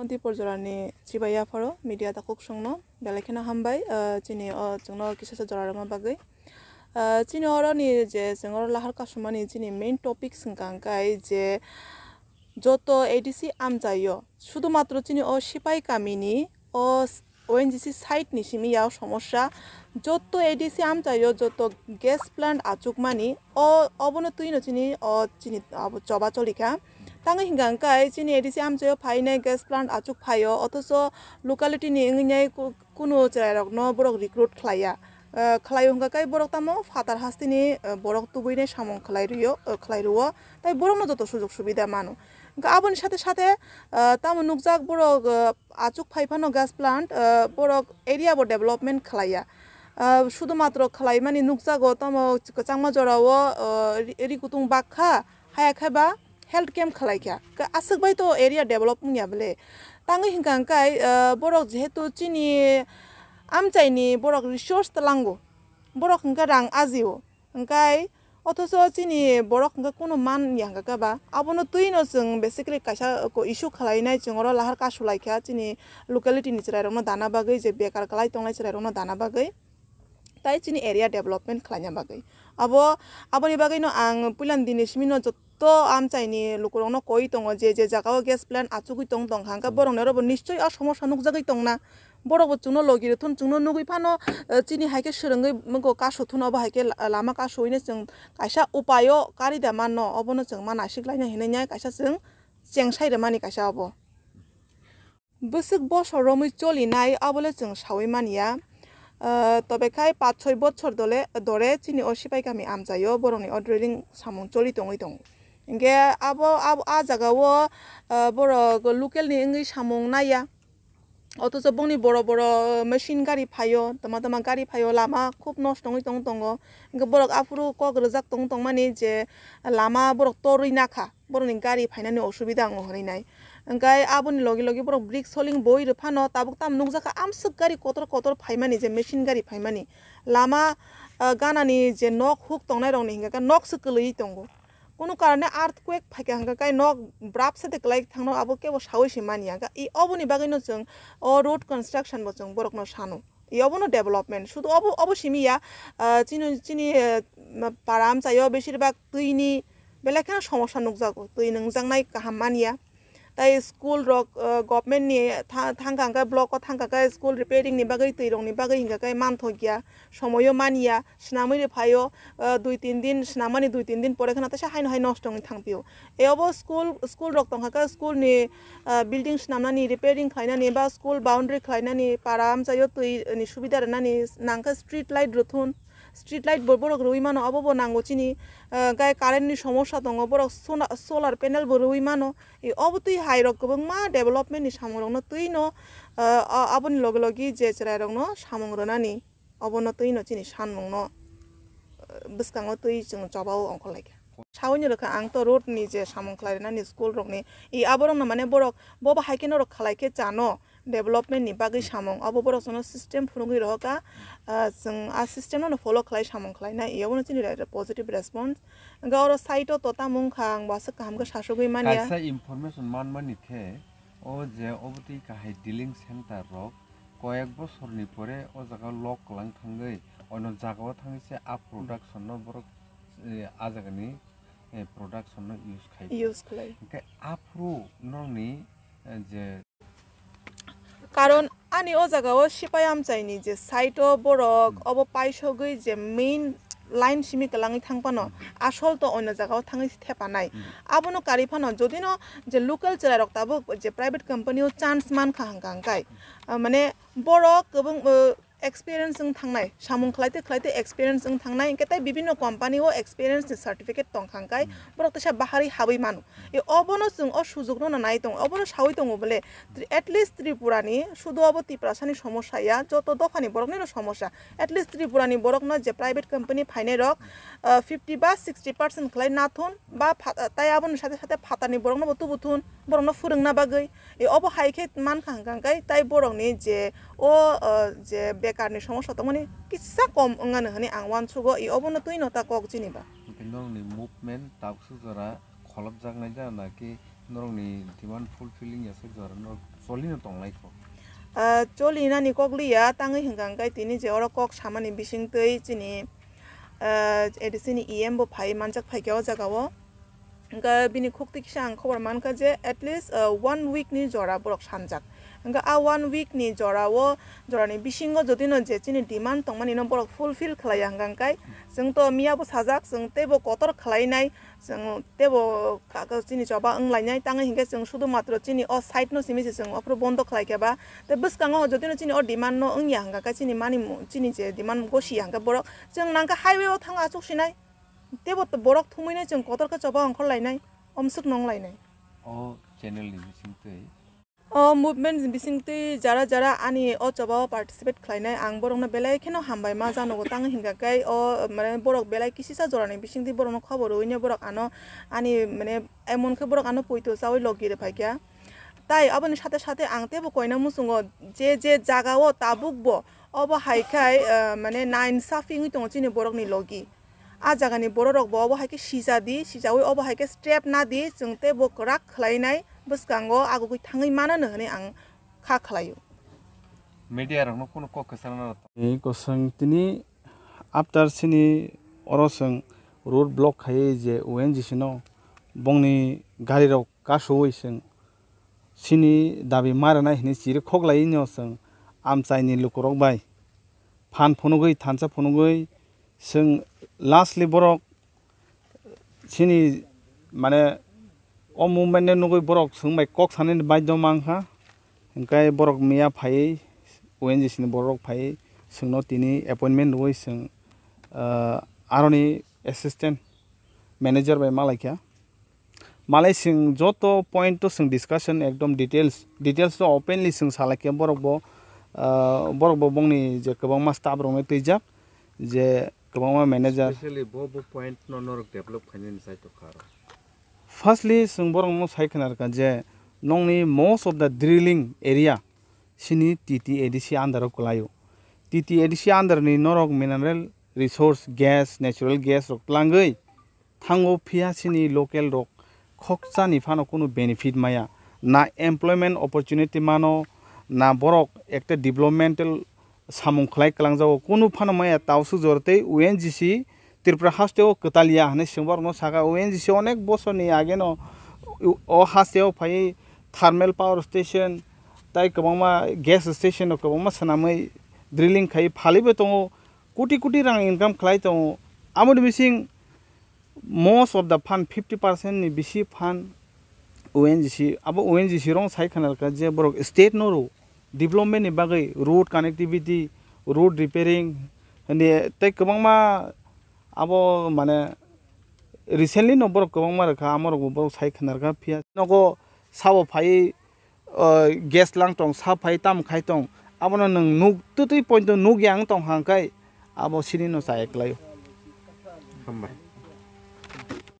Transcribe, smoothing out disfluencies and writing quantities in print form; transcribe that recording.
Porjorani Chibaya Faro, Media Takuk Songno, Belekina Hambai, Chini or Jono Kisasa Jorama Bagay. Chini Orani, Zengor Lahar Kasunai Amchaini main topics Gankai, Je Joto ADC Amchaini, Shudumatro Chini or Shipai Kamini, or ONGC site Nishimi Yao Somosha, Joto ADC Amchaini, Joto gas plant Achukmani, or Obonotuino Chini or Chini Chobacholika. Tangi hingangkai chini ADC Amchaini phaine gas plant achuk phayo othoso locality ni ngai kuno chrairokno borok recruit khlaya khlayo hingangkai borok tamo fatar hastini borok tubuine samong khlairuo tai borokno joto sujog subida mano aboni sathe sathe tamo nukjak borok achuk phaifano gas plant borok area bo development khlaya শুধুমাত্র খালাই মানে নুকজাগো তমো Sangma জরাও রিকুতুং বাখা হায়াখাবা health camp khalaikya asuk bai to area development ya bele tangi hingangkai borok jehetu chini amchaini borok resource talango borok hingka rang ajio hingkai othoso chini borok hingka kono man yangka ka ba abono tuino jeng basically kaisa ko issue khalainai jengoro lahar kasulaikya chini locality ni chrairokno dana bagai je bekar khlai tongnai chrairokno dana bagai tai chini area development khlaina bagai aboni bagai no ang pulan dinismino to Amchaini Lukurokno koi tongo je jagao gas plant achugui tong hangka borok nerobo nischoi a somosya nukjagui tongna borok chungno logire thun chungno nugui phano chini haike srengui mgo kaso thun obo haike lama kasoine jeng kaisa upayo karida manno obono jeng mana siklaina hinai kaisa jeng chengsai mani kaisa obo busuk bosor romui cholinai abole jeng sawi mania তবে খাই 5-6 বছর ধরে চিনি অসিপাই কামি আমচাইও বরংনি অড্রেলিং সামং চলি তঙই দং ইংগে আবো আ জাগাও বড় লোকাল নি ইংই সামং নাইয়া অথচ বংনি বড় বড় মেশিন গাড়ি ফাইও তমা গাড়ি ফাইও লামা খুব নষ্ট হই তং ইংগে বড় আফুরু কগ্রজাক তং মানি যে লামা বড় তরই নাখা বড়নি গাড়ি ফাইনানি অসুবিধা আং হরি নাই Engkai aboni logi borok brick soling boi rphano tabuk tam nukjaka amsuk gari kotor phaimani je machine gari phaimani lama ganani je nok huk tongnai rongni hingka nok sukului tongo kono karone earthquake phaika hangka kai nok brap sate klai thangno abo kebo sawi simani hangka I oboni bagino jeng o road construction bo jeng borokno sano I obono development শুধু of সিমিয়া চিনি পারাম চাইও বেশিরভাগ তুইনি বেলেখানা সমস্যা নুকজাগো তুই নংজাংনাই কাহাম মানিয়া তাই school rock government নি থাঙ্গাঙ্গা block থাঙ্গাঙ্গা school repairing নি বাগৈ তৈরং নি বাগৈ হিঙ্গাকাই মানথগিয়া সময়ও মানিয়া স্নামৈ ফাইও 2-3 দিন স্নামানি 2-3 দিন পরে খানা তাসা হাই নষ্ট নি থাংপিও এ অব স্কুল রক তংহাকা স্কুল নি বিল্ডিং স্নামনানি রিপেয়ারিং খাইনানি বা স্কুল বাউন্ডারি খাইনানি পারাম চাইও তুই নি সুবিধা রানানি নাংকা স্ট্রিট লাইট রথুন street light borok rui mano abo nango chini gai current ni somosya tongo borok solar panel bo rui mano I obo tui hai rok gobong ma development ni samong no tui no aboni logi je chrai rok no samong ronani obo no tui no chini sanmong no biskango tui jeng jobao ongkolaika সাউনি রকা আং তো road নি যে সামং খালাইনা নি school রকনি ই আবরং না মানে বরক ববা হাইকেন rock খালাইকে জানো development নি বাগৈ সামং আবো বরক সনো সিস্টেম ফুনুগি রকা जों आ सिस्टेम नो फॉलो खालाय सामं खालायना इयावनो चिनि पजिटिव रेस्पॉन्स गावरो साइटो तोता मुंखां बासो कामगो सासुगै मानिया कायसा इनफरमेशन मानमानिथे ओ जे अबति काहाय डिलिंग सेंटर रक कयेक बছরनि परे ओ जागा लक लां थांगै अनो जागाव थांगैसे आ प्रोडक्शन नो बरक आ जागानि प्रोडक्शन नो यूज खालाय ओके आप्रो नंनि जे কারণ আনি ও জায়গাও সিপাই আমচাইনি যে সাইটো বরক অব পাইসগৈ যে মেইন লাইন সিমি কালাঙি থাংপানো আসল তো অন্য জায়গাও থাঙি থেপানাই আবনো কারিফানো যদিনো যে লোকাল চেরারক তাবো যে প্রাইভেট কোম্পানিও চান্স মান খাহাংকাই মানে বরক এবং experience ng thangnai samung khlaite experience ng thangnai ketai bibinno company o experience certificate tong khangkai borok tesa bahari habai manu e obono jung o sujog no nai tong obono sawi tong bole at least tripurani শুধু obo tiprasani সমস্যা ya joto dokhani borok ni সমস্যা at least tripurani borok no je private company phaine rok 50 বা 60% khlai nathun ba tai abon sathe sathe phatani borok no butubuthun borok no furungna bagai e obo haike man khangkai tai borok ni je o je bekarni সমস্যা তো মানে কিসা কম অঙ্গানে হানি আংওয়ান সুগো ই অবনো তুই নতা cock চিনিবা নংনি movement তাকসু জরা খলব জাগনাই যা নাকি নংনি demand fulfilling এসে জরা solino tonglaiko Choli na ni koglia tangi hinggang kai tini je ora kok samani bising tei chini edisini EM bo phai manjak phai kyo jagawo nga bini khukti kisang khobar manka je at least 1 week ni jora borok sanjak nga a 1 week ni jora wo jora ni bisingo jodi no je chini demand tongmani no borok fulfill khlai hanggang kai jeng to miya bo sajak jeng tebo kotor khlai nai jeng tebo ka chini joba anglai nai tangi hingga jeng sudu matro chini o site no simi jeng opro bondo khlai keba te buskango jodi no chini o demand no angya hangga ka chini mani chini je demand go si hangga borok jeng nangka highway o thanga achuk sinai tebo to borok thumine jeng kotor ka joba angkhol lainai omsuk nong lainai o channel ni bisingtei movement bisingtei jara jara ani o joba participate khlainai ang borok na belai kheno hambai ma janogo tang hinga kai o mane borok belai kisisa jorani bisingtei borok no khobor oine borok ano ani mane emon khe borok ano poito chawi logire phaikya tai aboni সাথে সাথে ang tebo koina musungo je jagao tabukbo obo haikai mane nine safing tong chini borok ni logi a jagani borok bo obo haike sija di sijawi obo haike strap na di jungte bo rak khlainai buskango agugui thangai manano hne ang kha khlayo media rang no kono kok kasana ei kosang tini after sini orosang road block khai je ONGC no bongni gari rok kasoi sing sini dabi marana hini chiri khoglai no sang Amchaini Lukurok bai phan phonogoi thansa phonogoi sing lastly borok sini mane o movement ne nugoi borok sungbai kok sanin baidyo mangha hingkai borok miya phai ONGC ni borok phai sungno tini appointment roi sung aroni assistant manager bai malaikya malai sing joto point to sing discussion ekdom details to openly sing salakya borok bo bongni je kabangma staff rong tejak je kabangma manager especially bo point no norok develop khanin sai to kharo firstly sing borok mo sai khanar ka je nongni most of the drilling area sini TTADC under kulayo TTADC under ni norok mineral resource gas natural gas rok langai thango phia sini local rok khokcha ni phano kono benefit maya na employment opportunity mano na borok ekta developmental samung khlai kalangjago kono phano maya tawsu jortei ONGC Tripura hasteo katalia hne singbar no saga ONGC onek bosor ni age no o hasteo phai thermal power station tai kabangma gas station kabangma sanamai drilling khai phalibe tongo koti rang income khlai tongo amod missing most of the fund 50% ni bisi fund ONGC abo ONGC rong sai khanal ka je borok state no ro development ni bagai road connectivity road repairing and tai kabangma abo mane recently no borok kabangma rakha amor borok sai khanar ka phia nogo sabo phai gas lang tong sa phai tam khai tong abono nang nuk tutui point to nuk yang tong hangkai abo sini no sai eklayo hambai